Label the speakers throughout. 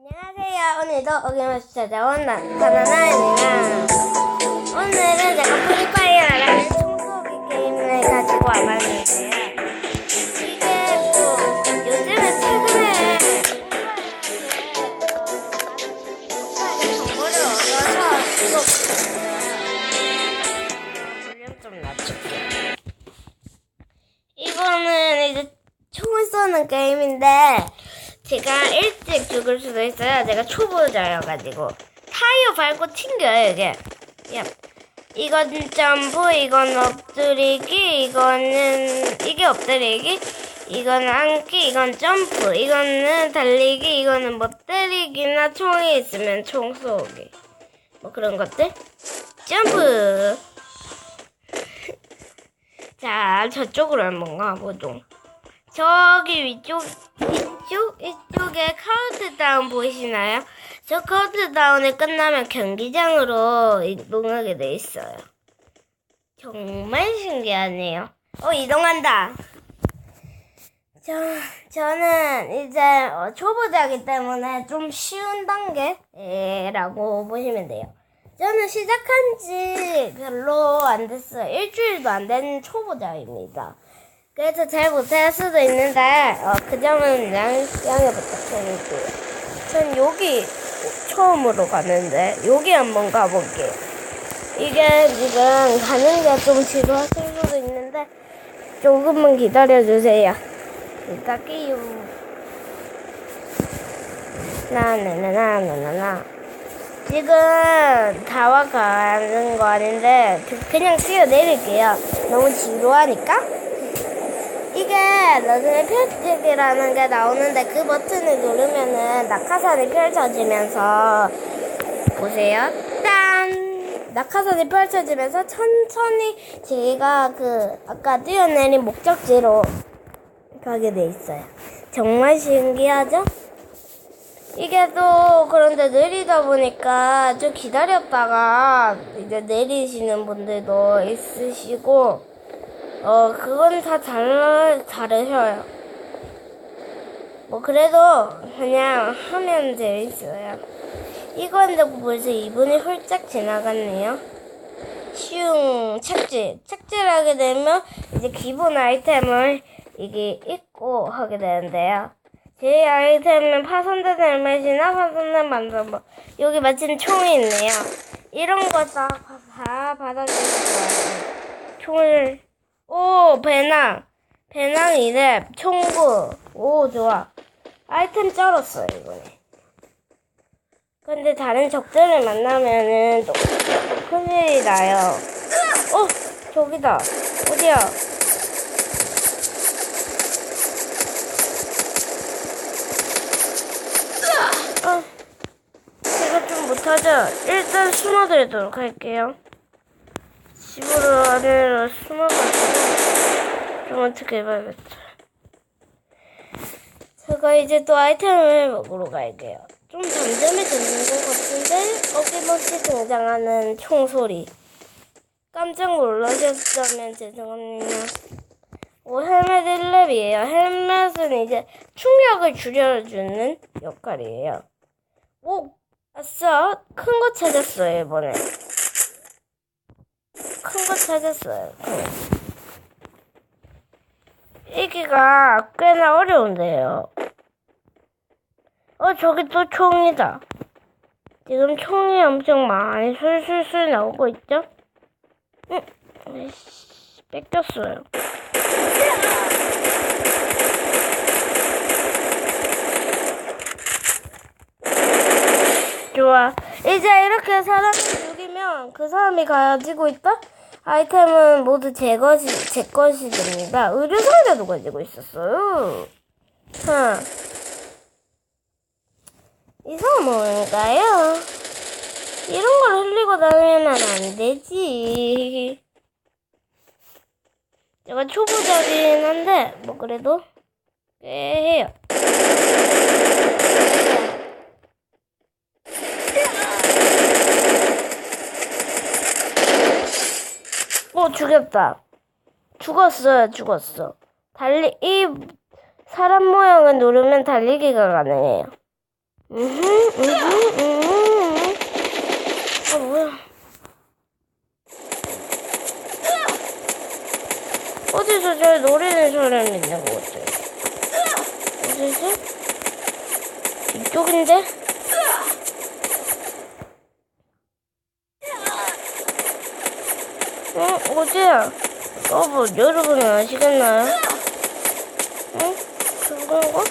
Speaker 1: 안녕하세요. 오늘도 어김없이 찾아온 바나나입니다. 오늘은 제가 프리파이어라는 청소기 게임을 가지고 와봤는데요. 이게 또 요즘에 최근에 정보를 얻어서 볼륨 좀 낮출게요. 이거는 이제 총을 쏘는 게임인데 제가 일찍 죽을 수도 있어요. 제가 초보자여가지고 타이어 밟고 튕겨요 이게. 이건 점프, 이건 엎드리기, 이게 엎드리기, 이건 앉기, 이건 점프, 이거는 달리기, 이거는 뭐 때리기나 총이 있으면 총 쏘기, 뭐 그런 것들. 점프. 자, 저쪽으로 한번 가보죠. 저기 이쪽에 카운트다운 보이시나요? 저 카운트다운이 끝나면 경기장으로 이동하게 돼 있어요. 정말 신기하네요. 이동한다. 저는 이제 초보자이기 때문에 좀 쉬운 단계라고 보시면 돼요. 저는 시작한 지 별로 안 됐어요. 일주일도 안 된 초보자입니다. 그래서 잘 못할 수도 있는데 그 점은 양해 부탁드릴게요. 전 여기 처음으로 가는데 여기 한번 가볼게요. 이게 지금 가는 게 좀 지루하실 수도 있는데 조금만 기다려주세요. 기다릴게요. 나나나나나나. 지금 다 와가는 거 아닌데 그냥 뛰어내릴게요. 너무 지루하니까. 이게 너의 펼치기라는 게 나오는데 그 버튼을 누르면은 낙하산이 펼쳐지면서 보세요. 짠! 낙하산이 펼쳐지면서 천천히 제가 아까 뛰어내린 목적지로 가게 돼 있어요. 정말 신기하죠? 이게 또 그런데 느리다 보니까 좀 기다렸다가 이제 내리시는 분들도 있으시고 그건 다 다르셔요. 뭐 그래도 그냥 하면 재밌어요. 이건데 벌써 2분이 훌쩍 지나갔네요. 착지를 하게 되면 이제 기본 아이템을 이게 잊고 하게 되는데요. 제 아이템은 파손된 헬멧이나 파손된 반사모, 여기 마침 총이 있네요. 이런 거 다 받아주실 거예요. 총을 배낭 이래 총구. 좋아. 아이템 쩔었어요 이번에. 근데 다른 적들을 만나면은 또 큰일이 나요. 저기다. 어디야? 제가 좀 못하죠? 일단 숨어들도록 할게요. 집으로 아래로 숨어가지고 좀 어떻게 해봐야겠다. 제가 이제 또 아이템을 먹으러 갈게요. 좀 잠잠해지는 것 같은데 어김없이 등장하는 총소리. 깜짝 놀라셨다면 죄송합니다. 헬멧 1렙이에요. 헬멧은 이제 충격을 줄여주는 역할이에요. 아싸! 큰 거 찾았어요 이번에. 큰 거 찾았어요. 이기가 꽤나 어려운데요. 저기 또 총이다. 지금 총이 엄청 많이 술술술 나오고 있죠? 뺏겼어요. 좋아. 이제 이렇게 사람을 죽이면 그 사람이 가지고 있다? 아이템은 모두 제 것이 됩니다. 의료상자도 가지고 있었어요. 이상한 뭔가요? 이런 걸 흘리고 다니면 안 되지. 제가 초보자긴 한데 뭐 그래도 꽤 해요. 죽였다. 죽었어. 이 사람 모양을 누르면 달리기가 가능해요. 아, 뭐야. 어디서 저 노래는 사람이 있는 것 같아요. 어디서? 이쪽인데? 어디야? 여러분은 아시겠나요? 그건가?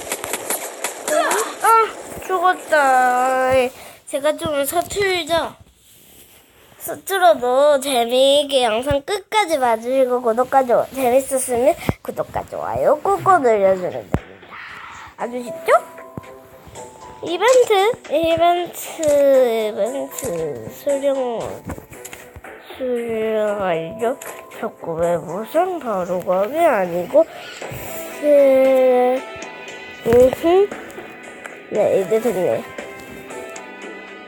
Speaker 1: 죽었다. 제가 좀 서툴어도 재미있게 영상 끝까지 봐주시고 재밌었으면 구독과 좋아요 꾹꾹 눌러주면 됩니다. 아시겠죠? 이벤트 수령하죠. 자꾸 왜 무슨 바로가기 아니고 네, 이제 됐네.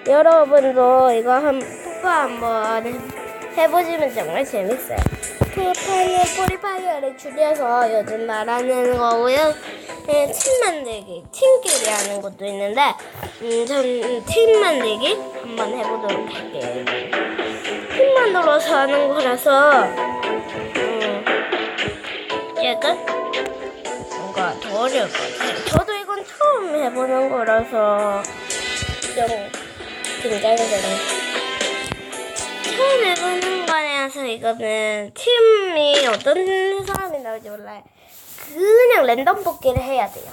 Speaker 1: 여러분도 이거 한번 해보시면 정말 재밌어요. 프리파이어를 줄여서 요즘 말하는 거고요. 팀 만들기, 팀끼리 하는 것도 있는데 전 팀 만들기 한번 해보도록 할게요. 팀 만들어서 하는 거라서 약간 뭔가 더 어려울 것 같아요. 저도 이건 처음 해보는 거라서 좀 긴장이 되네요. 처음 해보는 거라서 이거는 팀이 어떤 사람이 나올지 몰라요. 그냥 랜덤 뽑기를 해야 돼요.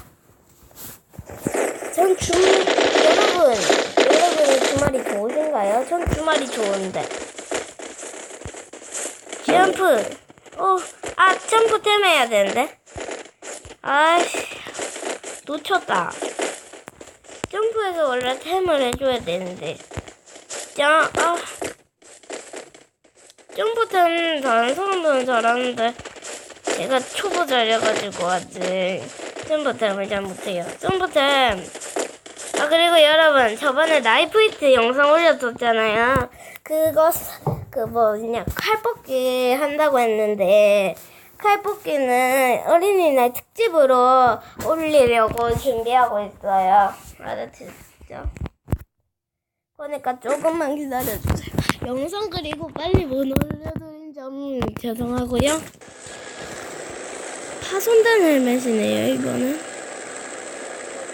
Speaker 1: 여러분은 주말이 좋으신가요? 전 주말이 좋은데. 점프 템 해야 되는데. 아이씨, 놓쳤다. 점프해서 원래 템을 해줘야 되는데. 점프 템 다른 사람들은 잘하는데 제가 초보자여가지고 아직 점프템을 잘 못해요. 점프템. 그리고 여러분, 저번에 나이프히트 영상 올렸었잖아요. 칼뽑기 한다고 했는데, 칼뽑기는 어린이날 특집으로 올리려고 준비하고 있어요. 알아듣죠? 그러니까 조금만 기다려주세요. 영상 그리고 빨리 못 올려드린 점 죄송하고요. 파손된 헬멧이네요, 이거는.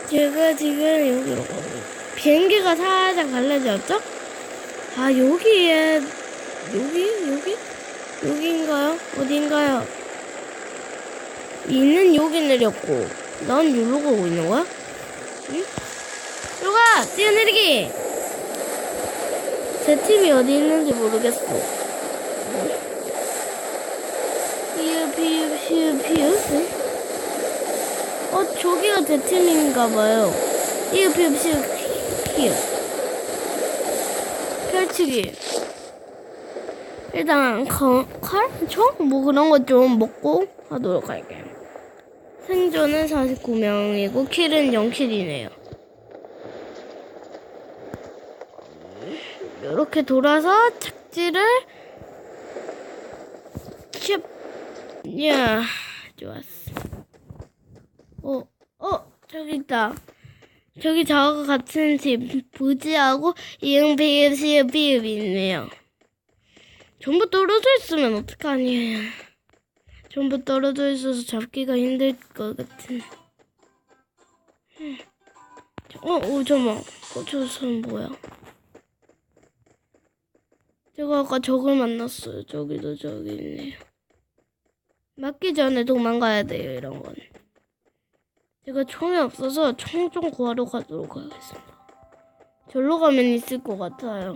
Speaker 1: 제가 지금 여기로 비행기가 살짝 갈라졌죠? 여기인가요? 어딘가요? 있는 여기 내렸고, 난 여기로 가고 있는 거야? 응? 누가 뛰어내리기! 제 팀이 어디 있는지 모르겠어. 피읍. 저기가 제 팀인가봐요. 피읍. 펼치기. 일단, 뭐 그런 거 좀 먹고 하도록 할게요. 생존은 49명이고, 킬은 0킬이네요. 이렇게 돌아서 착지를 좋았어. 저기 있다. 저기 저하고 같은 집 부지하고 피읍 있네요. 전부 떨어져 있으면 어떡하니. 전부 떨어져 있어서 잡기가 힘들 것 같은. 잠깐만. 저 사람 뭐야? 제가 아까 적을 만났어요. 저기도 저기 있네요. 맞기 전에 도망가야 돼요, 이런 건. 제가 총이 없어서 총 좀 구하러 가도록 하겠습니다. 절로 가면 있을 것 같아요.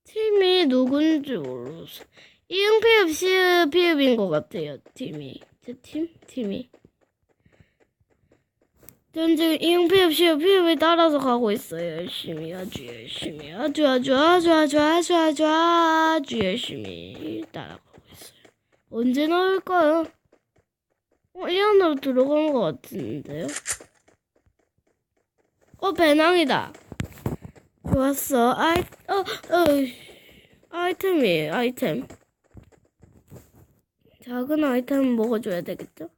Speaker 1: 팀이 누군지 모르겠어. 피읍인 것 같아요, 팀이. 제 팀이. 전 지금 피읍을 따라서 가고 있어요. 열심히, 아주 열심히. 아주 열심히 따라가고 있어요. 언제 나올까요? 이 안으로 들어간 것 같은데요? 배낭이다. 좋았어. 아이템이에요, 아이템. 작은 아이템 먹어줘야 되겠죠?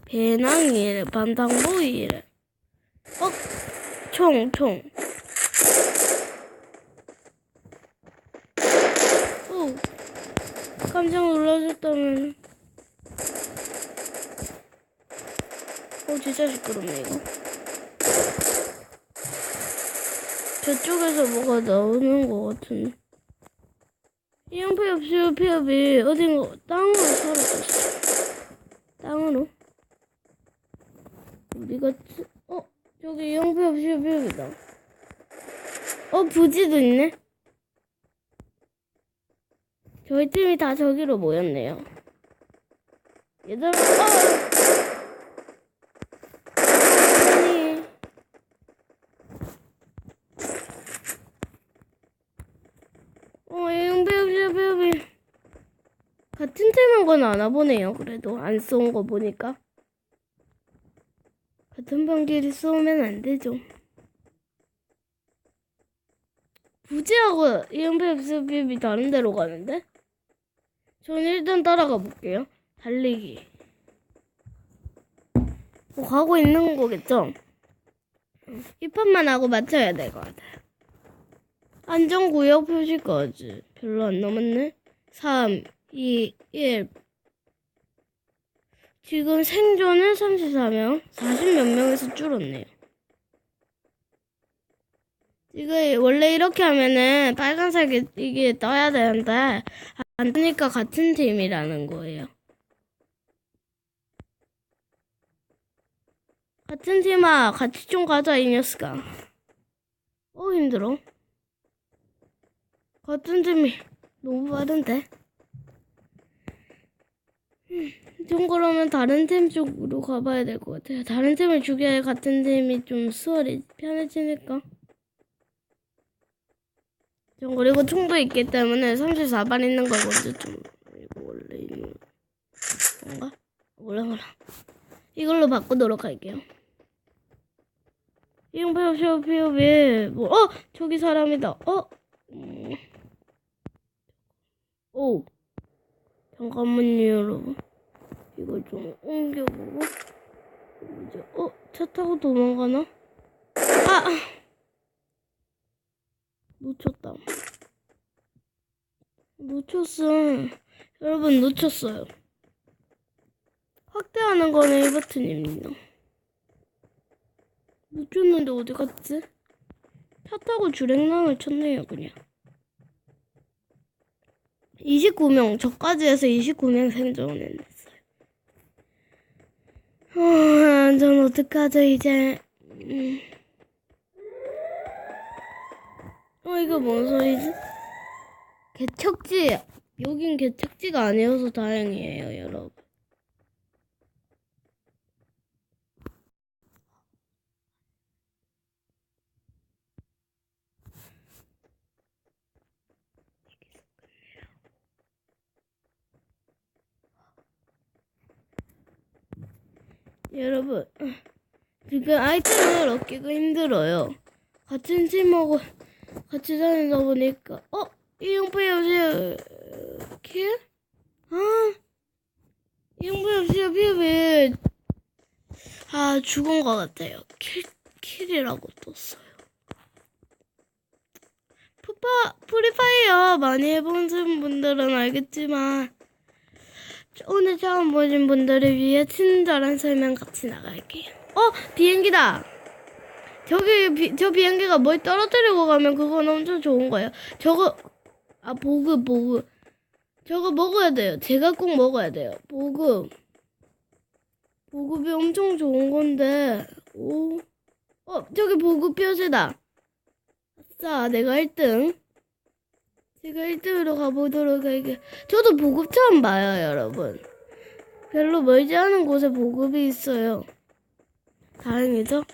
Speaker 1: 배낭이래, 반당보이래. 총. 오, 깜짝 놀라셨다면. 진짜 시끄럽네, 이거. 저쪽에서 뭐가 나오는 것 같은데. 이 형폐업 폐업이 어딘가 땅으로 사라졌어. 땅으로. 우리가 저기 형폐업 폐업이다. 부지도 있네. 저희 팀이 다 저기로 모였네요. 얘들아, 아니. 배우비. 같은 팀인 건 아나 보네요. 그래도 안 쏜 거 보니까. 같은 방끼리 쏘면 안 되죠. 부지하고 이응배우비 다른 데로 가는데? 저는 일단 따라가 볼게요. 달리기. 뭐 가고 있는 거겠죠? 이 판만 하고 맞춰야 될 것 같아요. 안전구역 표시까지 별로 안 남았네. 3, 2, 1. 지금 생존은 34명, 40몇 명에서 줄었네요. 지금 원래 이렇게 하면은 빨간색 이게 떠야 되는데 안 뜨니까 같은 팀이라는 거예요. 같은 팀아, 같이 좀 가자, 이 녀석아. 힘들어. 같은 팀이 너무 빠른데? 좀 그러면 다른 팀 쪽으로 가봐야 될 것 같아요. 다른 팀을 죽여야 같은 팀이 좀 수월히 편해지니까. 전 그리고 총도 있기 때문에 34발 있는 걸 먼저 좀. 이거 원래 있는 건가? 몰라. 이걸로 바꾸도록 할게요. 이용폐업폐업폐업에 저기 사람이다. 오, 잠깐만요, 여러분. 이거 좀 옮겨보고. 차 타고 도망가나? 놓쳤다. 놓쳤어. 여러분, 놓쳤어요. 확대하는 거는 1버튼입니다. 놓쳤는데 어디 갔지? 차 타고 주랭랑을 쳤네요, 그냥. 29명, 저까지 해서 29명 생존했어요. 전 어떡하죠, 이제. 이거 뭔 소리지? 개척지. 여긴 개척지가 아니어서 다행이에요, 여러분. 여러분, 지금 아이템을 얻기가 힘들어요. 같은 팀하고 같이 다니다 보니까 이용폐업폐업 킬? 이용폐업폐업 피업에 죽은 것 같아요. 킬이라고 떴어요. 프리파이어 많이 해보신 분들은 알겠지만 오늘 처음 보신 분들을 위해 친절한 설명 같이 나갈게요. 비행기다. 저 비행기가 뭘 떨어뜨리고 가면 그건 엄청 좋은 거예요. 저거 보급. 저거 먹어야 돼요. 제가 꼭 먹어야 돼요. 보급이 엄청 좋은 건데. 저기 보급 표시다. 아싸, 내가 1등. 제가 1등으로 가보도록 할게요. 저도 보급 처음 봐요, 여러분. 별로 멀지 않은 곳에 보급이 있어요. 다행이죠?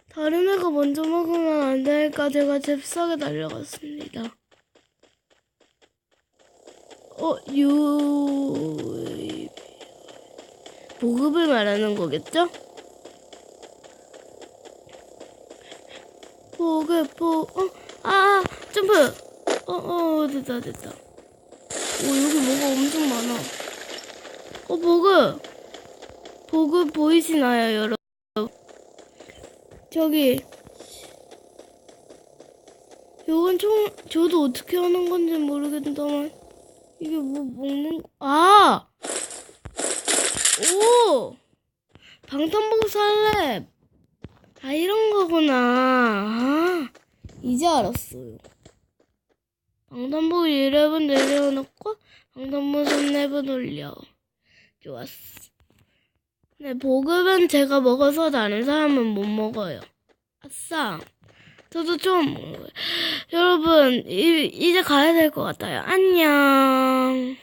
Speaker 1: 다른 애가 먼저 먹으면 안 되니까 제가 잽싸게 달려갔습니다. 보급을 말하는 거겠죠? 점프! 됐다. 여기 뭐가 엄청 많아. 보급 보이시나요, 여러분? 저기 요건 저도 어떻게 하는 건지 모르겠다만 이게 뭐 먹는 오! 방탄복 살래. 이런 거구나. 이제 알았어요. 방탄복 1렙은 내려놓고 방탄복 3렙은 올려. 좋았어. 네, 보급은 제가 먹어서 다른 사람은 못 먹어요. 아싸. 저도 좀 여러분 이제 가야 될 것 같아요. 안녕.